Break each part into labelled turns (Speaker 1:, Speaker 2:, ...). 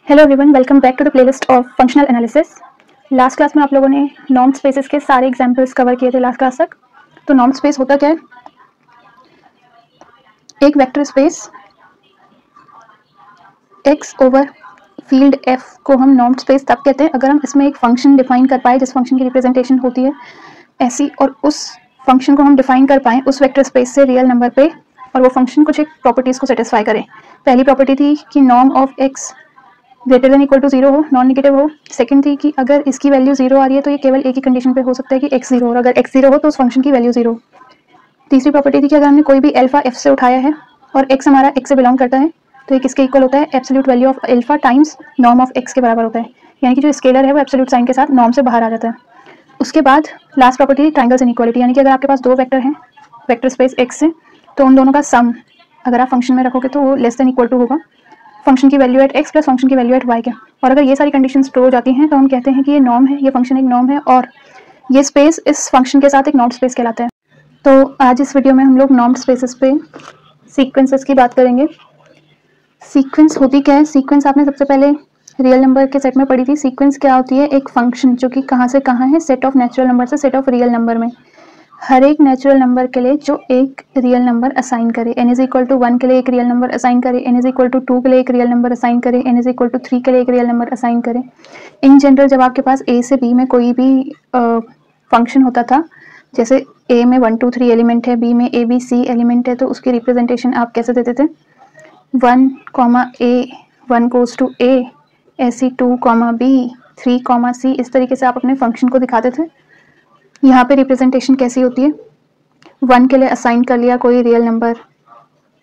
Speaker 1: Hello everyone, welcome back to the playlist of functional analysis. Last class में आप लोगों ने नॉर्म स्पेसेस के सारे एग्जांपल्स कवर किए थे लास्ट क्लास तक। तो नॉर्म स्पेस होता क्या है? एक vector space x over field f को हम नॉर्म स्पेस तब कहते हैं अगर हम इसमें एक फंक्शन डिफाइन कर पाए जिस फंक्शन की रिप्रेजेंटेशन होती है ऐसी, और उस फंक्शन को हम डिफाइन कर पाएँ उस वेक्टर स्पेस से रियल नंबर पे, और वो फंक्शन कुछ एक प्रॉपर्टीज़ को सेटिस्फाई करे। पहली प्रॉपर्टी थी कि norm of x greater than equal to 0 हो, नॉन नेगेटिव हो। सेकंड थी कि अगर इसकी वैल्यू 0 आ रही है तो ये केवल एक ही कंडीशन पे हो सकता है कि x 0 हो, और अगर x 0 हो तो उस फंक्शन की वैल्यू 0। तीसरी प्रॉपर्टी थी कि अगर हमने कोई भी अल्फा f से उठाया है और x हमारा x से बिलोंग करता है तो ये किसके इक्वल होता है? Absolute value of alpha times norm of x के बराबर होता है, यानी कि जो स्केलर है वो एब्सोल्यूट साइन के साथ नॉर्म से बाहर आ जाता है। उसके बाद लास्ट प्रॉपर्टी ट्रायंगल्स इनइक्वालिटी, यानी कि अगर आपके पास दो वेक्टर हैं वेक्टर स्पेस x से, तो उन दोनों का सम अगर आप फंक्शन में रखोगे तो वो लेस देन इक्वल टू होगा फंक्शन की value at x plus function की वैल्यू एट y के। और अगर ये सारी कंडीशंस ट्रू हो जाती हैं तो हम कहते हैं कि ये नॉर्म है, ये फंक्शन एक नॉर्म है और ये स्पेस इस फंक्शन के साथ एक नॉर्म स्पेस कहलाता है। तो आज इस वीडियो में हम लोग नॉर्म स्पेसेस पे सीक्वेंसेस की बात करेंगे। सीक्वेंस होती क्या है? सीक्वेंस आपने सबसे पहले रियल नंबर के सेट में पढ़ी थी। सीक्वेंस क्या होती है? एक फंक्शन जो कि कहाँ से कहाँ है, सेट ऑफ नेचुरल नंबर से सेट ऑफ रियल नंबर में, हर एक नेचुरल नंबर के लिए जो एक रियल नंबर असाइन करे। n इज इक्वल टू 1 के लिए एक रियल नंबर असाइन करे, n इज इक्वल टू 2 के लिए एक रियल नंबर असाइन करे, n इज इक्वल टू 3 के लिए एक रियल नंबर असाइन करे। इन जनरल जब आपके पास a से b में कोई भी फंक्शन होता था, जैसे a में 1 2 3 एलिमेंट है, b में a b c एलिमेंट है, तो उसकी रिप्रेजेंटेशन आप कैसे देते थे? 1 a 1 गोज टू a, ऐसी 2 b 3 c, इस तरीके से आप अपने फंक्शन को दिखाते थे। यहाँ पे रिप्रेजेंटेशन कैसी होती है? 1 के लिए असाइन कर लिया कोई रियल नंबर,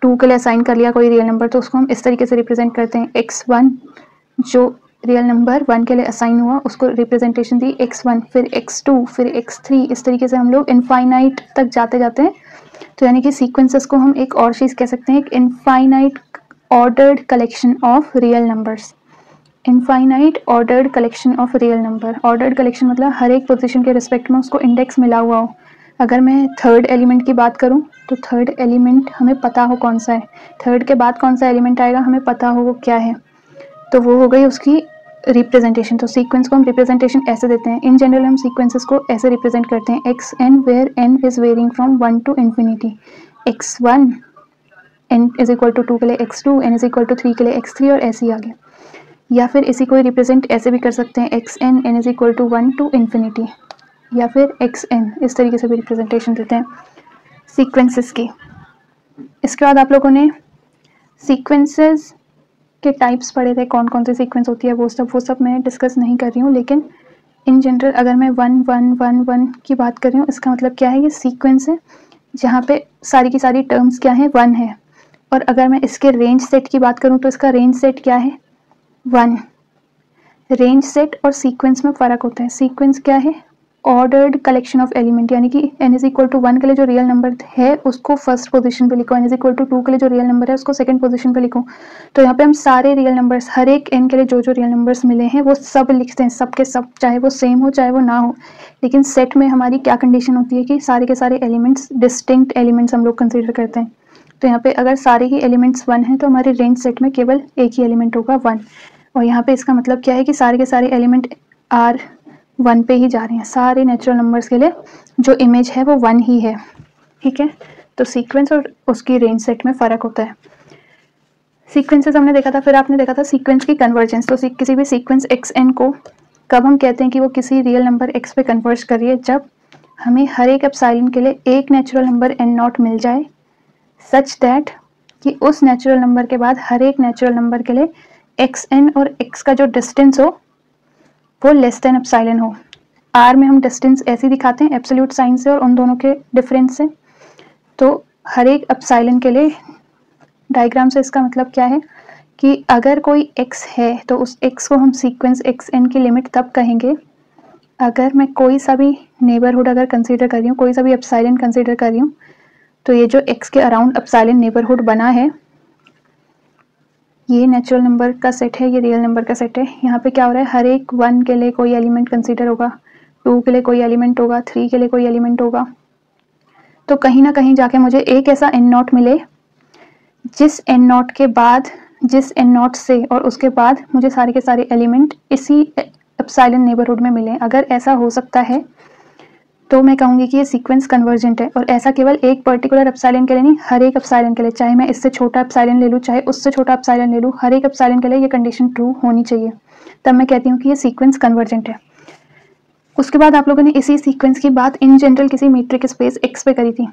Speaker 1: 2 के लिए असाइन कर लिया कोई रियल नंबर, तो उसको हम इस तरीके से रिप्रेजेंट करते हैं। x1 जो रियल नंबर 1 के लिए असाइन हुआ उसको रिप्रेजेंटेशन दी x1, फिर x2, फिर x3, इस तरीके से हम लोग इनफाइनाइट तक जाते जाते हैं। तो यानी कि सीक्वेंसेस को हम एक और चीज़ कह सकते हैं, एक infinite ordered collection of real numbers. Infinite ordered collection of real number. Ordered collection मतलब हर एक पोजीशन के रिस्पेक्ट में उसको इंडेक्स मिला हुआ हो। अगर मैं थर्ड एलिमेंट की बात करूं तो थर्ड एलिमेंट हमें पता हो कौन सा है, थर्ड के बाद कौन सा एलिमेंट आएगा हमें पता हो वो क्या है, तो वो हो गई उसकी रिप्रेजेंटेशन। तो सीक्वेंस को हम रिप्रेजेंटेशन ऐसे देते हैं। इन जनरल हम सीक्वेंसेस को ऐसे रिप्रेजेंट करते हैं, x n where n is varying from 1 to infinity. x1 n is equal to 2 के लिए x2, n is equal to 3 के लिए x3, और ऐसे ही आगे। या फिर इसी को रिप्रेजेंट ऐसे भी कर सकते हैं, x n n is equal to 1 to infinity, या फिर एक्स एन, इस तरीके से भी रिप्रेजेंटेशन देते हैं सीक्वेंसेस की। इसके बाद आप लोगों ने सीक्वेंसेस के टाइप्स पढ़े थे, कौन कौन सी सीक्वेंस होती है, वो सब मैं डिस्कस नहीं कर रही हूँ। लेकिन इन जनरल अगर मैं 1 1 1 1 की बात कर रही हूँ, इसका मतलब क्या है? ये सीक्वेंस है जहाँ पे सारी की सारी टर्म्स क्या है? 1 है। और अगर मैं इसके रेंज सेट की बात करूँ तो इसका रेंज सेट क्या है? 1। रेंज सेट और सीक्वेंस में फ़र्क होता है। सीक्वेंस क्या है? ऑर्डर्ड कलेक्शन ऑफ एलिमेंट, यानी कि n इज इक्वल टू 1 के लिए जो रियल नंबर है उसको फर्स्ट पोजीशन पे लिखो, n इज इक्वल टू 2 के लिए जो रियल नंबर है उसको सेकंड पोजीशन पे लिखो। तो यहाँ पे हम सारे रियल नंबर्स, हर एक n के लिए जो जो रियल नंबर्स मिले हैं वो सब लिखते हैं, सब के सब, चाहे वो सेम हो चाहे वो ना हो। लेकिन सेट में हमारी क्या कंडीशन होती है कि सारे के सारे एलिमेंट्स डिस्टिंक्ट एलिमेंट्स हम लोग कंसिडर करते हैं। तो यहाँ पे अगर सारे ही एलिमेंट्स 1 हैं तो हमारे रेंज सेट में केवल एक ही एलिमेंट होगा 1। और यहाँ पे इसका मतलब क्या है कि सारे के सारे एलिमेंट आर 1 पे ही जा रहे हैं। सारे नेचुरल नंबर्स के लिए जो इमेज है वो 1 ही है, ठीक है। तो सीक्वेंस और उसकी रेंज सेट में फ़र्क होता है। सीक्वेंसेस हमने देखा था, फिर आपने देखा था सीक्वेंस की कन्वर्जेंस। तो किसी भी सीक्वेंस एक्स एन को कब हम कहते हैं कि वो किसी रियल नंबर एक्स पे कन्वर्ज कर रही है? जब हमें हर एक एप्सिलॉन के लिए एक नेचुरल नंबर एन नॉट मिल जाए, सच दैट कि उस नेचुरल नंबर के बाद हर एक नेचुरल नंबर के लिए एक्स एन और एक्स का जो डिस्टेंस हो वो लेस देन एप्सिलॉन हो। आर में हम डिस्टेंस ऐसे दिखाते हैं एब्सोल्यूट साइन से और उन दोनों के डिफरेंस से। तो हर एक एप्सिलॉन के लिए डायग्राम से इसका मतलब क्या है कि अगर कोई x है तो उस x को हम सीक्वेंस एक्स एन की लिमिट तब कहेंगे अगर मैं कोई सा भी नेबरहुड अगर कंसीडर कर रही हूँ, कोई सा भी एप्सिलॉन कंसीडर कर रही हूँ, तो ये जो x के अराउंड एप्सिलॉन नेबरहुड बना है, ये नेचुरल नंबर का सेट है, ये रियल नंबर का सेट है। यहाँ पे क्या हो रहा है? हर एक 1 के लिए कोई एलिमेंट कंसीडर होगा, 2 के लिए कोई एलिमेंट होगा, 3 के लिए कोई एलिमेंट होगा। तो कहीं ना कहीं जाके मुझे एक ऐसा n नॉट मिले जिस n नॉट के बाद जिस एन नॉट से और उसके बाद मुझे सारे के सारे एलिमेंट इसी एप्सिलॉन नेबरहुड में मिले, अगर ऐसा हो सकता है तो मैं कहूँगी कि ये सीक्वेंस कन्वर्जेंट है। और ऐसा केवल एक पर्टिकुलर एप्सिलॉन के लिए नहीं, हर एक एप्सिलॉन के लिए, चाहे मैं इससे छोटा एप्सिलॉन ले लूँ चाहे उससे छोटा एप्सिलॉन ले लूँ, हर एक एप्सिलॉन के लिए ये कंडीशन ट्रू होनी चाहिए, तब मैं कहती हूँ कि ये सीक्वेंस कन्वर्जेंट है। उसके बाद आप लोगों ने इसी सीक्वेंस की बात इन जनरल किसी मीट्रिक स्पेस एक्स पे करी थी।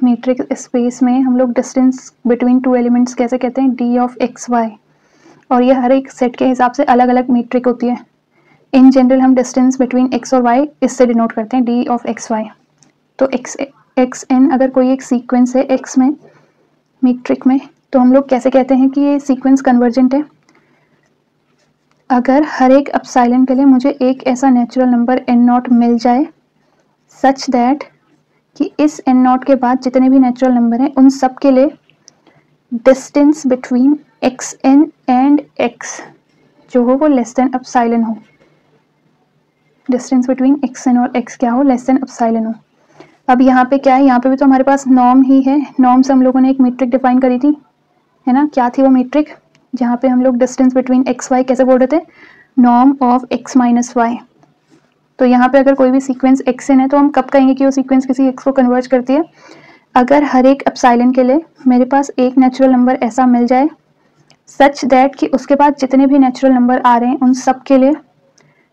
Speaker 1: मीट्रिक स्पेस में हम लोग डिस्टेंस बिटवीन टू एलिमेंट्स कैसे कहते हैं, डी ऑफ एक्स वाई, और ये हर एक सेट के हिसाब से अलग अलग मीट्रिक होती है। इन जनरल हम डिस्टेंस बिटवीन एक्स और वाई इससे डिनोट करते हैं, डी ऑफ एक्स वाई। तो एक्स एन अगर कोई एक सीक्वेंस है एक्स में मीट्रिक में, तो हम लोग कैसे कहते हैं कि ये सीक्वेंस कन्वर्जेंट है, अगर हर एक एप्सिलॉन के लिए मुझे एक ऐसा नेचुरल नंबर एन नॉट मिल जाए सच दैट कि इस एन नॉट के बाद जितने भी नेचुरल नंबर हैं उन सब के लिए distance between x n and x जो हो वो लेस देन एप्सिलॉन हो, डिस्टेंस बिटवीन एक्स एन और एक्स क्या हो, लेस देन एप्सिलॉन हो। अब यहाँ पे क्या है, यहाँ पे भी तो हमारे पास नॉर्म ही है, नॉर्म से हम लोगों ने एक मीट्रिक डिफाइन करी थी, है ना, क्या थी वो मीट्रिक, जहाँ पे हम लोग डिस्टेंस बिटवीन एक्स वाई कैसे बोल रहे थे, norm of x minus y. तो यहाँ पे अगर कोई भी सीक्वेंस एक्स एन है तो हम कब कहेंगे कि वो सीक्वेंस किसी एक्स को कन्वर्ज करती है, अगर हर एक एप्सिलॉन के लिए मेरे पास एक नेचुरल नंबर ऐसा मिल जाए सच दैट कि उसके बाद जितने भी नेचुरल नंबर आ रहे हैं उन सब के लिए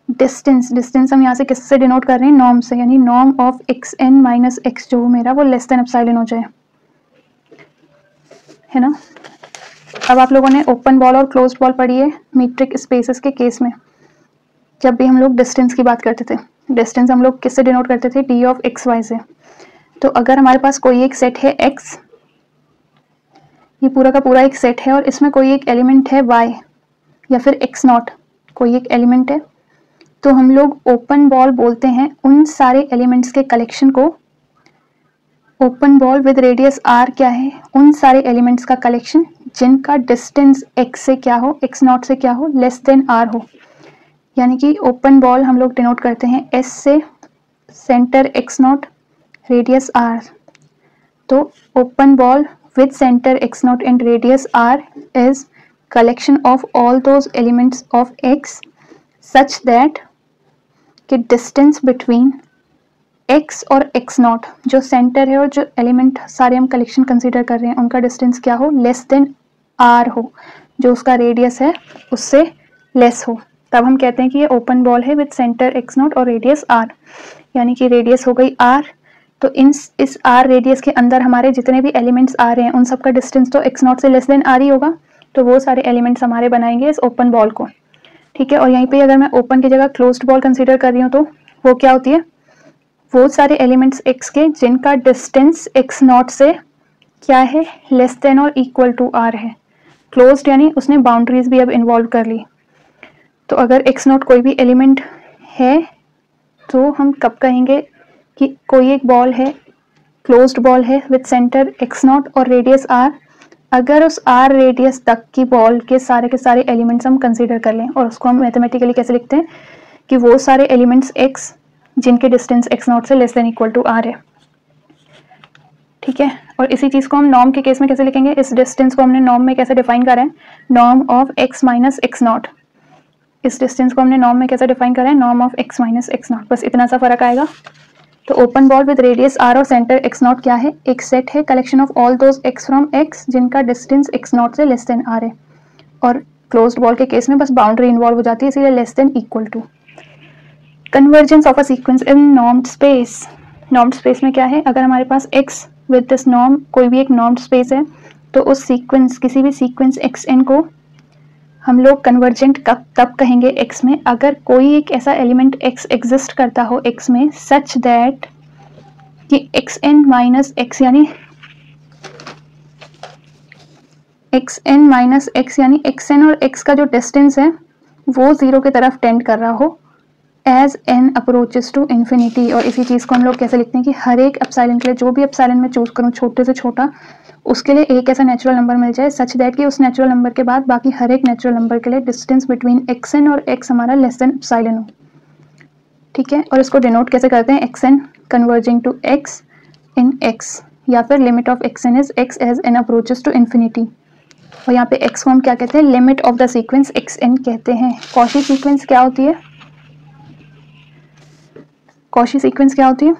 Speaker 1: डिस्टेंस हम यहाँ से किससे डिनोट कर रहे हैं, नॉर्म से, यानी norm of x n minus x जो मेरा वो लेस देन एप्सिलॉन हो जाए, है ना। अब आप लोगों ने ओपन बॉल और क्लोज्ड बॉल पढ़ी है मीट्रिक स्पेसेस के केस में, जब भी हम लोग डिस्टेंस की बात करते थे, डिस्टेंस हम लोग किससे डिनोट करते थे, डी ऑफ एक्स वाई से। तो अगर हमारे पास कोई एक सेट है एक्स, ये पूरा का पूरा एक सेट है और इसमें कोई एक एलिमेंट है वाई या फिर एक्स नॉट, कोई एक एलिमेंट है, तो हम लोग ओपन बॉल बोलते हैं उन सारे एलिमेंट्स के कलेक्शन को, open ball with radius r क्या है, उन सारे एलिमेंट्स का कलेक्शन जिनका डिस्टेंस एक्स से क्या हो, एक्स नॉट से क्या हो, लेस देन आर हो। यानी कि ओपन बॉल हम लोग डिनोट करते हैं एस से, centre x not, radius r. तो open ball with centre x not and radius r is collection of all those elements of x such that कि डिस्टेंस बिटवीन x और x not, जो सेंटर है और जो एलिमेंट सारे हम कलेक्शन कंसीडर कर रहे हैं उनका डिस्टेंस क्या हो, लेस देन r हो, जो उसका रेडियस है उससे लेस हो, तब हम कहते हैं कि ये ओपन बॉल है विद सेंटर x नॉट और रेडियस r। यानी कि रेडियस हो गई r, तो इस r रेडियस के अंदर हमारे जितने भी एलिमेंट्स आ रहे हैं उन सबका डिस्टेंस तो x नॉट से लेस देन r ही होगा, तो वो सारे एलिमेंट्स हमारे बनाएंगे इस ओपन बॉल को, ठीक है। और यहीं पे अगर मैं ओपन की जगह क्लोज्ड बॉल कंसीडर कर रही हूँ तो वो क्या होती है, वो सारे एलिमेंट्स x के जिनका डिस्टेंस x नॉट से क्या है, लेस देन और इक्वल टू r है। क्लोज्ड यानी उसने बाउंड्रीज भी अब इन्वॉल्व कर ली। तो अगर x नॉट कोई भी एलिमेंट है तो हम कब कहेंगे कि कोई एक बॉल है, क्लोज्ड बॉल है विद सेंटर x नॉट और रेडियस r, अगर उस r रेडियस तक की बॉल के सारे एलिमेंट्स हम कंसीडर कर लें, और उसको हम मैथमेटिकली कैसे लिखते हैं कि वो सारे एलिमेंट्स x जिनके डिस्टेंस x नॉट से less than equal to r है, ठीक है। और इसी चीज़ को हम नॉर्म के केस में कैसे लिखेंगे, इस डिस्टेंस को हमने नॉर्म में कैसे डिफाइन करा है, norm of x minus x not, इस डिस्टेंस को हमने नॉर्म में कैसे डिफाइन करा है, norm of x minus x not, बस इतना सा फर्क आएगा। तो open ball with radius r और सेंटर x नॉट क्या है, एक सेट है collection of all those x from x जिनका डिस्टेंस x नॉट से लेस देन r है, और क्लोज्ड बॉल के केस में बस बाउंड्री इन्वॉल्व हो जाती है, इसीलिए less than equal to. Convergence of a sequence in normed space, normed space में क्या है, अगर हमारे पास x विद दिस नॉर्म कोई भी एक नॉर्म्ड स्पेस है तो उस सीक्वेंस, किसी भी सीक्वेंस xn को हम लोग कन्वर्जेंट तब कहेंगे x में अगर कोई एक ऐसा एलिमेंट x एग्जिस्ट करता हो x में सच दैट कि xn माइनस x यानी xn माइनस x यानी xn और x का जो डिस्टेंस है वो जीरो की तरफ टेंड कर रहा हो as n approaches to infinity. और इसी चीज़ को हम लोग कैसे लिखते हैं कि हर एक एप्सिलॉन के लिए, जो भी एप्सिलॉन में चूज करूँ छोटे से छोटा, उसके लिए एक ऐसा नेचुरल नंबर मिल जाए सच दैट कि उस नेचुरल नंबर के बाद बाकी हर एक नेचुरल नंबर के लिए डिस्टेंस बिटवीन xn और x हमारा लेस देन एप्सिलॉन हो, ठीक है। और इसको डिनोट कैसे करते हैं, xn converging to x in x, या फिर limit of xn is x as n approaches to infinity. और यहाँ पे x को हम क्या कहते हैं, limit of the sequence xn कहते हैं। कॉची सीक्वेंस क्या होती है, कॉची सीक्वेंस क्या होती है,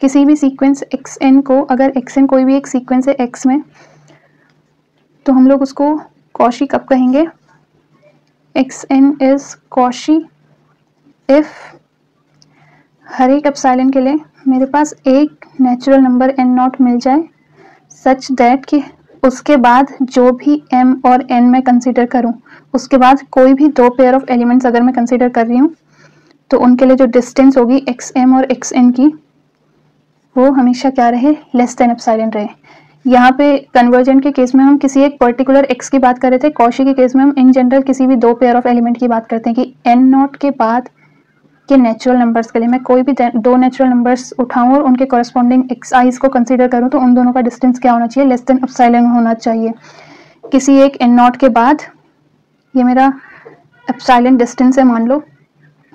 Speaker 1: किसी भी सीक्वेंस xn को, अगर xn कोई भी एक सीक्वेंस है x में, तो हम लोग उसको कॉची कब कहेंगे, xn इज कॉची इफ हर एक एप्सिलॉन के लिए मेरे पास एक नेचुरल नंबर n नॉट मिल जाए सच दैट कि उसके बाद जो भी m और n मैं कंसीडर करूं, उसके बाद कोई भी दो पेयर ऑफ एलिमेंट्स अगर मैं कंसीडर कर रही हूँ तो उनके लिए जो डिस्टेंस होगी xm और xn की, वो हमेशा क्या रहे, लेस देन एप्सिलॉन रहे। यहाँ पे कन्वर्जेंट के केस में हम किसी एक पर्टिकुलर x की बात कर रहे थे, कॉची के केस में हम इन जनरल किसी भी दो पेयर ऑफ एलिमेंट की बात करते हैं कि n नॉट के बाद के नेचुरल नंबर्स के लिए मैं कोई भी दो नेचुरल नंबर्स उठाऊं और उनके कॉरस्पॉन्डिंग xi's को कंसीडर करूं तो उन दोनों का डिस्टेंस क्या होना चाहिए, लेस देन एप्सिलॉन होना चाहिए। किसी एक n नॉट के बाद, ये मेरा एप्सिलॉन डिस्टेंस है मान लो,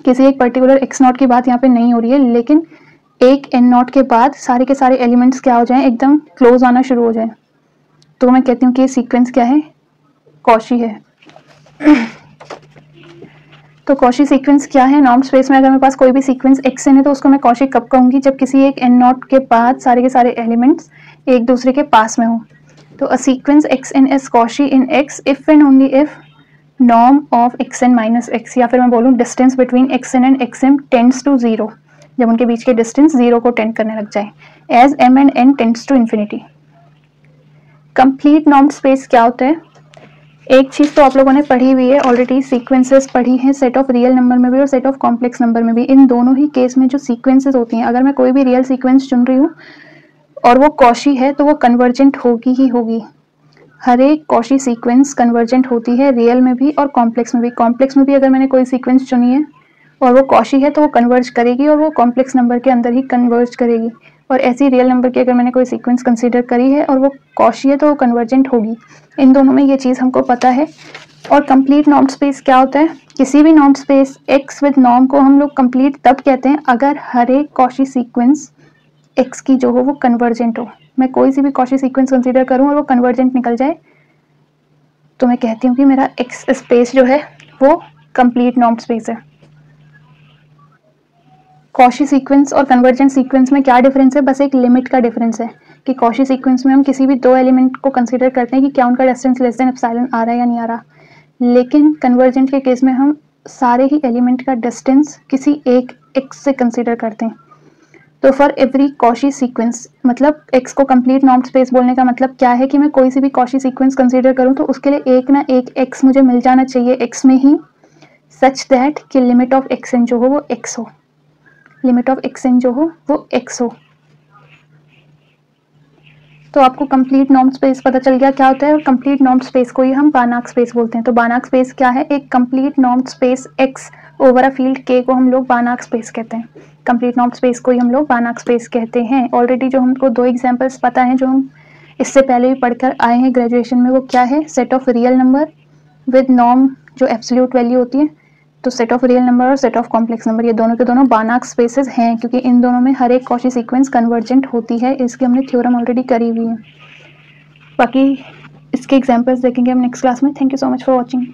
Speaker 1: किसी एक पर्टिकुलर x नॉट की बात यहाँ पे नहीं हो रही है, लेकिन एक n नॉट के बाद सारे के सारे एलिमेंट्स क्या हो जाएं, एकदम क्लोज आना शुरू हो जाए, तो मैं कहती हूँ कि ये सीक्वेंस क्या है, कॉची है। तो कॉची सीक्वेंस क्या है, नॉर्म स्पेस में अगर मेरे पास कोई भी सीक्वेंस xn है तो उसको मैं कॉची कब कहूँगी, जब किसी एक n नॉट के बाद सारे के सारे एलिमेंट्स एक दूसरे के पास में हो। तो a sequence xn is Cauchy in x if and only if norm of xn minus x, या फिर मैं बोलूँ distance between xn and xm tends to 0, जब उनके बीच के डिस्टेंस 0 को टेंड करने लग जाए, as m and n tends to infinity. Complete norm space क्या होता है, एक चीज़ तो आप लोगों ने पढ़ी हुई है ऑलरेडी, सीक्वेंसेस पढ़ी हैं, सेट ऑफ रियल नंबर में भी और सेट ऑफ कॉम्प्लेक्स नंबर में भी। इन दोनों ही केस में जो सीक्वेंसेस होती हैं, अगर मैं कोई भी रियल सीक्वेंस चुन रही हूँ और वो कॉची है तो वो कन्वर्जेंट होगी ही होगी। हर एक कॉची सीक्वेंस कन्वर्जेंट होती है, रियल में भी और कॉम्प्लेक्स में भी। कॉम्प्लेक्स में भी अगर मैंने कोई सीक्वेंस चुनी है और वो कॉची है तो वो कन्वर्ज करेगी और वो कॉम्प्लेक्स नंबर के अंदर ही कन्वर्ज करेगी, और ऐसी रियल नंबर की अगर मैंने कोई सीक्वेंस कंसीडर करी है और वो कॉची है तो वो कन्वर्जेंट होगी। इन दोनों में ये चीज़ हमको पता है। और कंप्लीट नॉर्म स्पेस क्या होता है, किसी भी norm space x with norm को हम लोग कंप्लीट तब कहते हैं अगर हर एक कॉची सीक्वेंस x की जो हो वो कन्वर्जेंट हो। मैं कोई सी भी कॉची सीक्वेंस कंसीडर करूं और वो कन्वर्जेंट निकल जाए तो मैं कहती हूँ कि मेरा x स्पेस जो है वो कंप्लीट नॉर्म स्पेस है। कॉची सीक्वेंस और कन्वर्जेंट सीक्वेंस में क्या डिफरेंस है, बस एक लिमिट का डिफरेंस है कि कॉची सीक्वेंस में हम किसी भी दो एलिमेंट को कंसीडर करते हैं कि क्या उनका डिस्टेंस लेस देन एप्सिलॉन आ रहा है या नहीं आ रहा, लेकिन कन्वर्जेंट के केस में हम सारे ही एलिमेंट का डिस्टेंस किसी एक x से कंसीडर करते हैं। तो फॉर एवरी कॉची सीक्वेंस, मतलब x को कंप्लीट नॉर्म स्पेस बोलने का मतलब क्या है कि मैं कोई सी भी कॉची सीक्वेंस कंसीडर करूं तो उसके लिए एक ना एक x मुझे मिल जाना चाहिए x में ही, सच दैट कि लिमिट ऑफ xn जो हो वो x हो, लिमिट ऑफ xn जो हो वो x हो। तो आपको कंप्लीट नॉर्म स्पेस पता चल गया क्या होता है, और कंप्लीट नॉर्म स्पेस को ही हम बानाक स्पेस बोलते हैं। तो बानाक स्पेस क्या है, एक complete norm space x over a field k को हम लोग बानाक स्पेस कहते हैं। कंप्लीट नॉर्म स्पेस को ही हम लोग बानाक स्पेस कहते हैं। ऑलरेडी जो हमको दो एग्जांपल्स पता हैं जो हम इससे पहले भी पढ़कर आए हैं ग्रेजुएशन में, वो क्या है, set of real number with norm जो एब्सोल्यूट वैल्यू होती है, तो सेट ऑफ रियल नंबर और सेट ऑफ कॉम्प्लेक्स नंबर, ये दोनों के दोनों बानाक स्पेसेस हैं क्योंकि इन दोनों में हर एक कॉची सीक्वेंस कन्वर्जेंट होती है। इसकी हमने थ्योरम ऑलरेडी करी हुई है। बाकी इसके एग्जांपल्स देखेंगे हम नेक्स्ट क्लास में। Thank you so much for watching.